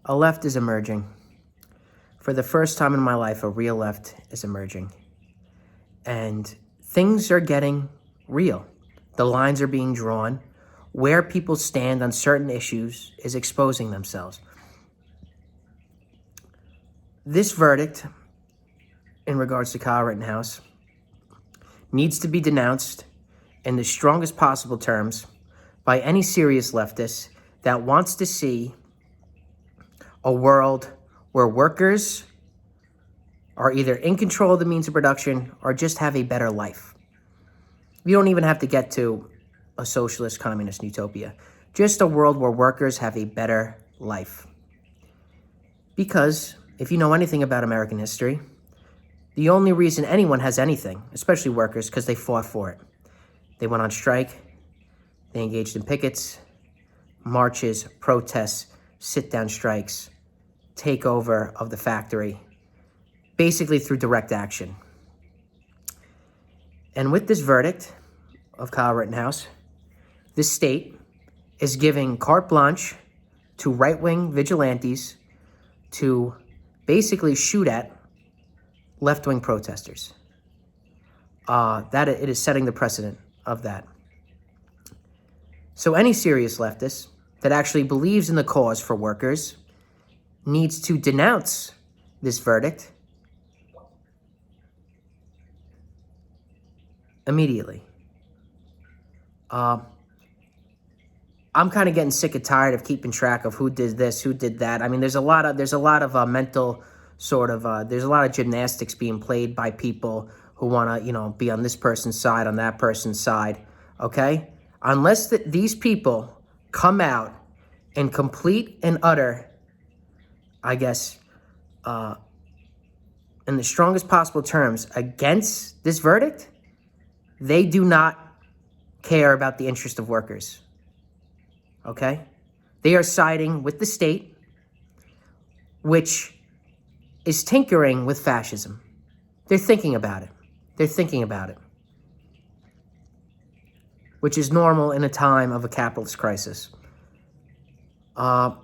A left is emerging. For the first time in my life, a real left is emerging. And things are getting real. The lines are being drawn. Where people stand on certain issues is exposing themselves. This verdict, in regards to Kyle Rittenhouse, needs to be denounced in the strongest possible terms by any serious leftist that wants to see a world where workers are either in control of the means of production or just have a better life. You don't even have to get to a socialist communist utopia. Just a world where workers have a better life. Because if you know anything about American history, the only reason anyone has anything, especially workers, because they fought for it. They went on strike, they engaged in pickets, marches, protests, sit-down strikes, takeover of the factory, basically through direct action. And with this verdict of Kyle Rittenhouse, this state is giving carte blanche to right-wing vigilantes to basically shoot at left-wing protesters. That it is setting the precedent of that. So any serious leftist that actually believes in the cause for workers needs to denounce this verdict immediately. I'm kind of getting sick and tired of keeping track of who did this, who did that. I mean, there's a lot of mental sort of, there's a lot of gymnastics being played by people who want to, be on this person's side, on that person's side, okay? Unless these people come out in complete and utter, I guess, in the strongest possible terms against this verdict, they do not care about the interest of workers, okay? They are siding with the state, which is tinkering with fascism. They're thinking about it. Which is normal in a time of a capitalist crisis. I'm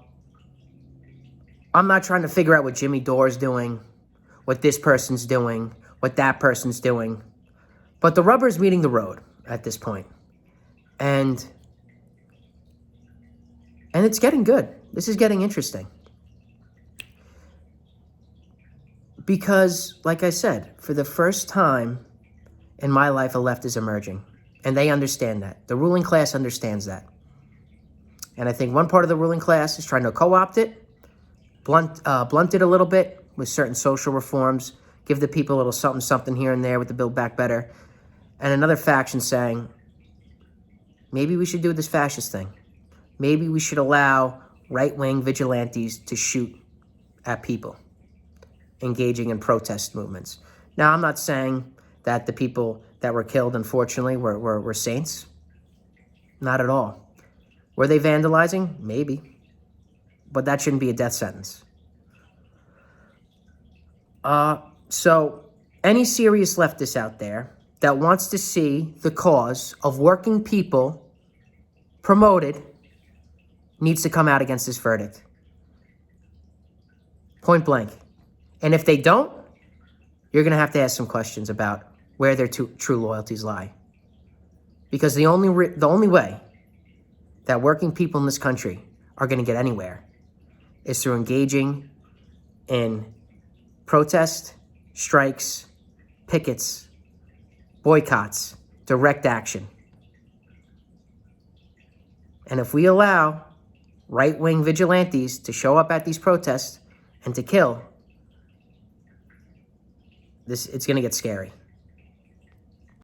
not trying to figure out what Jimmy Dore's doing, what this person's doing, what that person's doing. But the rubber's meeting the road at this point. And it's getting good. This is getting interesting. Because, like I said, for the first time in my life, a left is emerging. And they understand that. The ruling class understands that. And I think one part of the ruling class is trying to co-opt it, blunt it a little bit with certain social reforms, give the people a little something here and there with the Build Back Better. And another faction saying, maybe we should do this fascist thing. Maybe we should allow right-wing vigilantes to shoot at people engaging in protest movements. Now, I'm not saying that the people that were killed, unfortunately, were saints. Not at all. Were they vandalizing? Maybe. But that shouldn't be a death sentence. So any serious leftist out there that wants to see the cause of working people promoted needs to come out against this verdict. Point blank. And if they don't, you're going to have to ask some questions about where their true loyalties lie. Because the only way that working people in this country are going to get anywhere is through engaging in protest, strikes, pickets, boycotts, direct action. And if we allow right-wing vigilantes to show up at these protests and to kill, it's going to get scary.